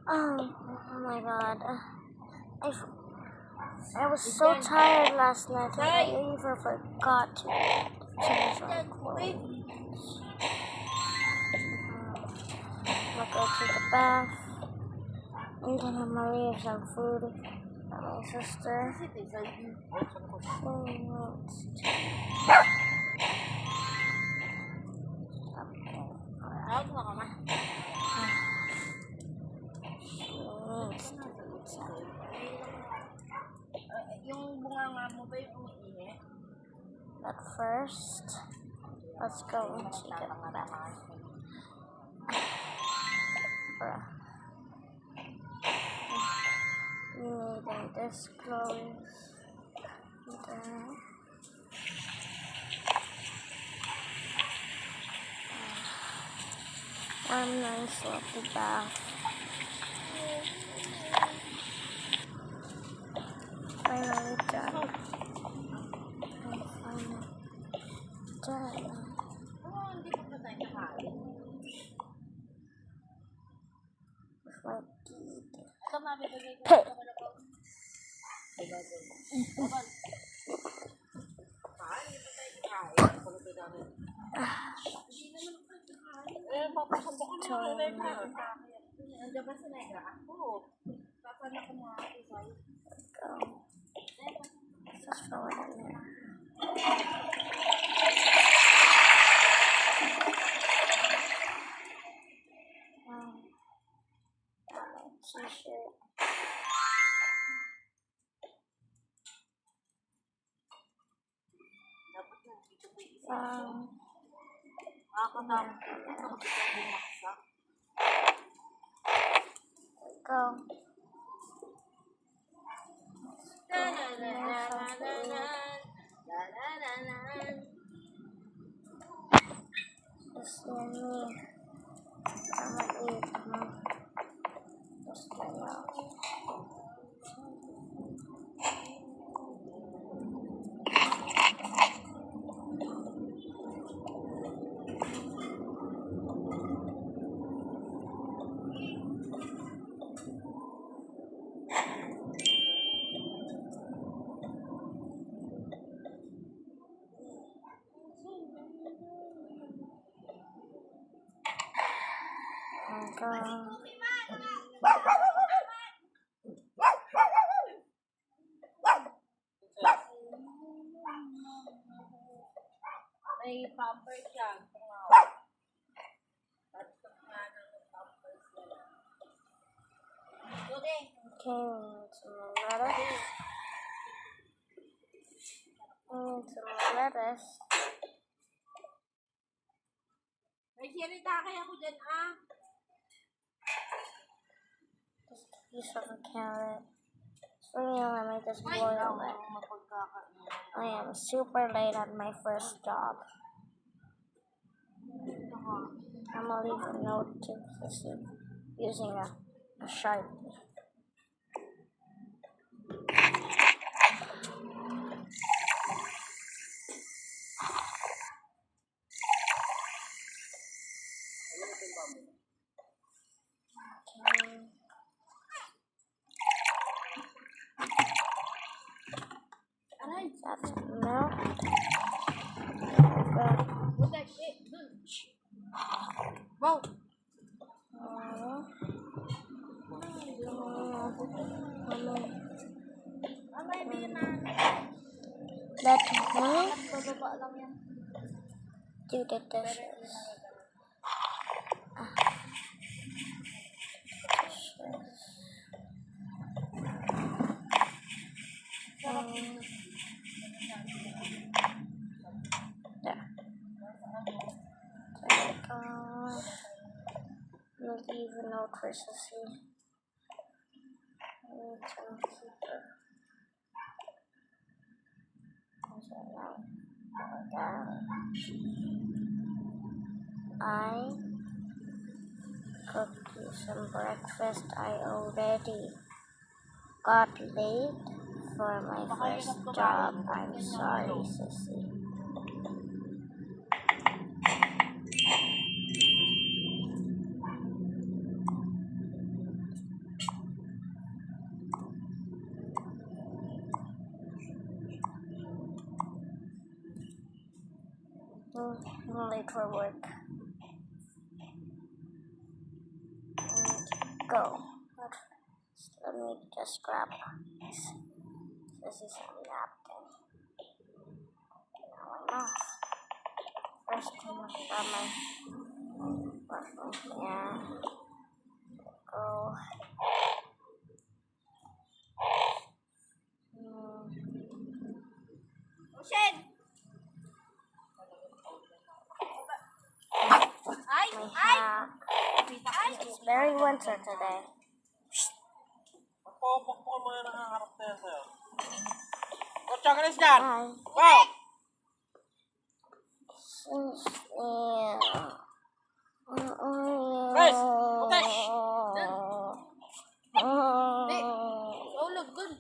Oh my god. I was so tired last night that I even forgot to change my clothes. I'm gonna go to the bath, and then I'm gonna leave some food for my sister. But first, let's go into the bath. Needing this clothes. One nice lovely bath. Finally done. T-shirt. Go. Just let me. I'm gonna eat. Just turn out. May pampers yan. Okay, some lettuce. Some lettuce. May sirita kaya ko dyan, Just a piece of a carrot. For me, I'm gonna make this boil it. I am super late at my first job. I'm gonna leave a note to the soup using a Sharpie. That's milk. Wow! Let me do the dishes. Leave a note for Sissy. I cooked you some breakfast. I already got late for my first job. I'm sorry, Sissy. I'm late for work. And go. Let me just grab this is a napkin. Now my mouth. First, I'm gonna grab my mushroom here. Go. Ocean! Ay! My Ay! hat. It's very winter today. Magpapakpok mo yung nakaharap na yan sa'yo. Kotsa, kalis dyan! Hi. Wow! Guys! Putesh! Ulog dun.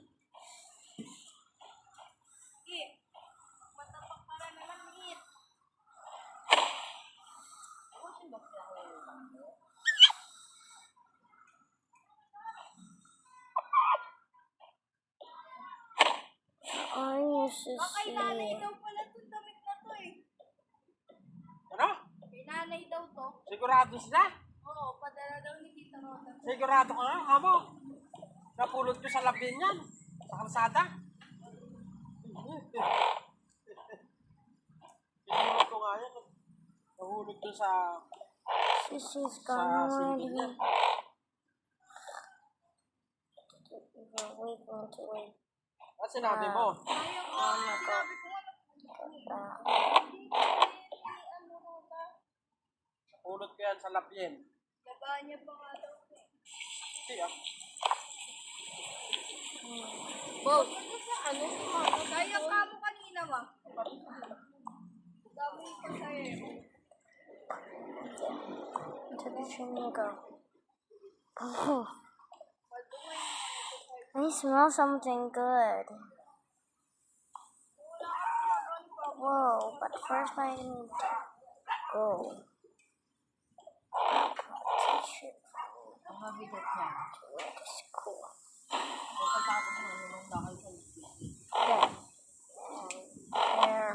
Matapak para naman liit. Ocean ba sila ko yun? Kay nanay daw pala itong damit na to eh. Ano? Kay nanay daw to. Sigurado sila? Oo, padala daw ni Tita Rota. Sigurado ka na, kamo? Napulot ko sa labin yan. Sa kalsada. Pinulot ko nga yan. Nahulog ko sa... Sissy's sa gone silbing already. yan. We're waiting to wait. At sinabi mo? Ayaw ko, sinabi ko nga. Napulot ko yan sa labin. Labahan niya pa nga daw. Hindi ah. Wow! Ano? Kaya ka mo kanina ma. Dami pa sa'yo. To the chimney go. Oh, I smell something good. Whoa, but first I need to go. T-shirt. Ang mabigat niya. It is cool. Pagkatapos mo naman lakay sa There. There.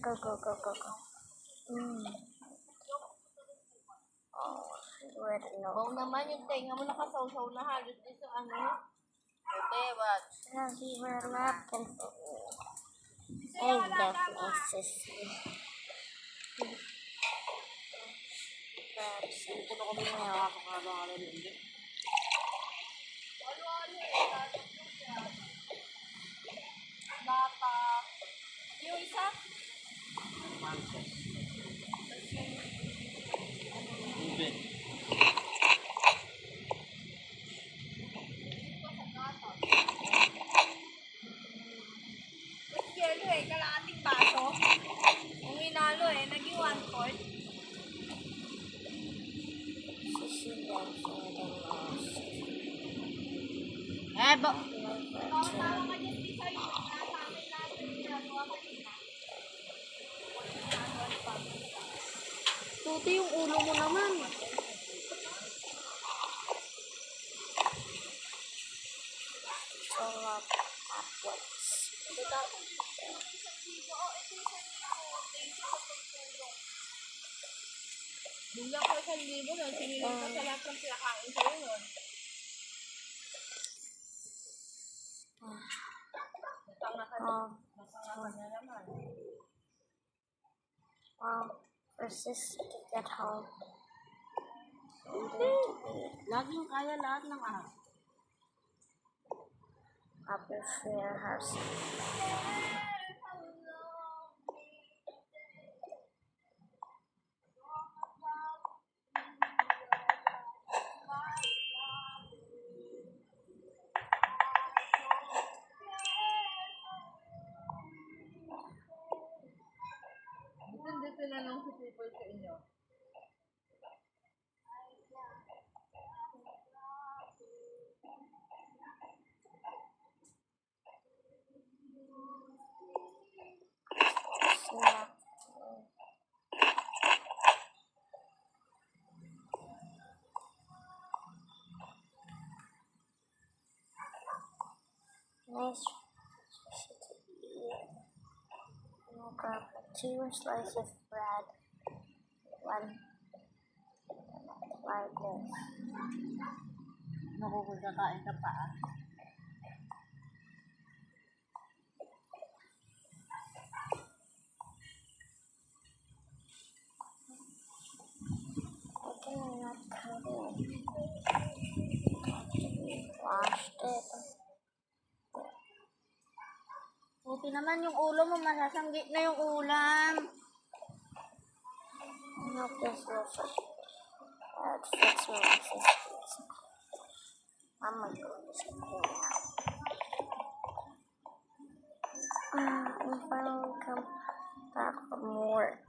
Go, go, go, go, go. Oh, red no. Bong naman yung tenga mo nakasaw-saw na halos din sa ano. Okay, but... Now he wear a napkin for me. I definitely sissy. Grab some Hindi ko na kami nakakakala hindi. Lata. Yung isa? Hindi. Mas yelo eh, kalahating baso. Kung inalo eh, naging 1/4. sissy loves the most. Eh, ba? My friend Tawa ka dyan, Tisa, yung nasabi natin ginagawa kanina. Tuti yung ulo mo naman. so love upwards. Bigyan ko 1,000 nun, sinilip ko sa lahat ng pinakain sa'yo nun. Nasanga ka na naman. For sis to get home. Laging kaya lahat ng ahas. I prefer her. Hindi tinanong si people sa inyo. Snap. Nice. No grab it. 2 slices of bread. 1 like this. Naku, kung kakain ka pa. I cannot cut it. Washed it. Buti naman yung ulo mo, masasanggi na yung ulam. I hope this will fit. It fits me like this. I'm gonna go to school now. And finally come back from work.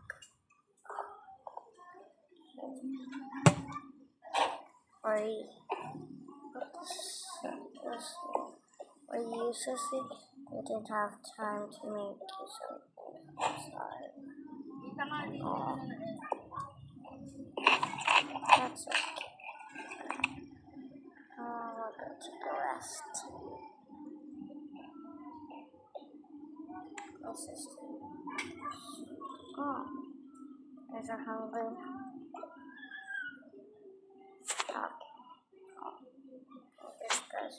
Or uselessly didn't have time to make you something. Sorry. Oh. That's okay. We'll go take a rest. This is. Oh. Guys are hungry. Okay. This guy's.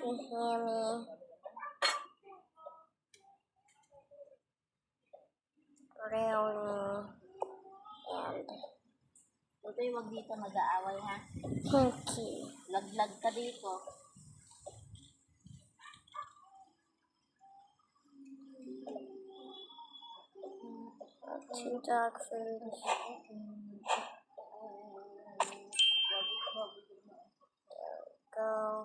Can you hear me? Really? And Buti wag dito mag-aaway, ha? Pinky. Laglag ka dito. Two dog foods. Go.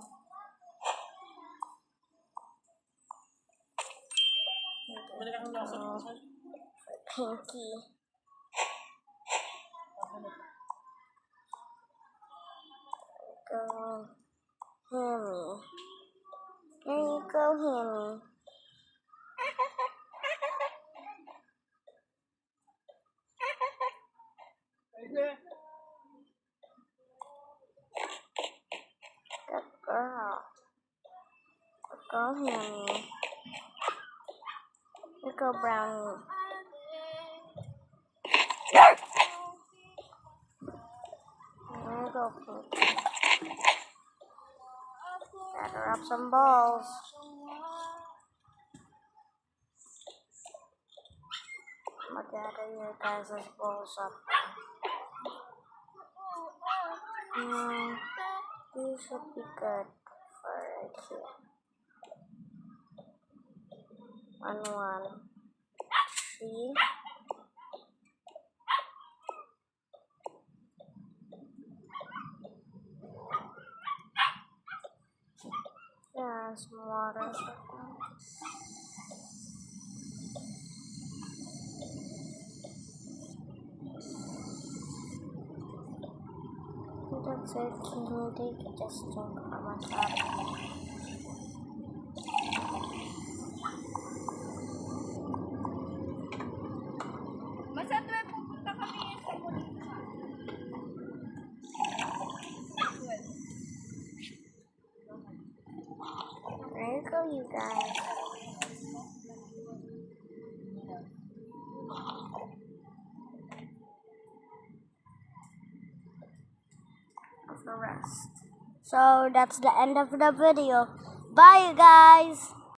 Pinky. Go. Hammy. There you go, Hammy. Good girl. Good girl, Hammy. Good girl, Brownie. There you go, Pinky. Gather up some balls. I'm gonna gather your guys' balls up. These should be good for right here. 1, 1, 3. Yeah, some water. That's it. Can you take it? Just drink from my top. Basta tuwe pupunta kami sa Molina. There you go, you guys. Of the rest. So that's the end of the video. Bye, you guys.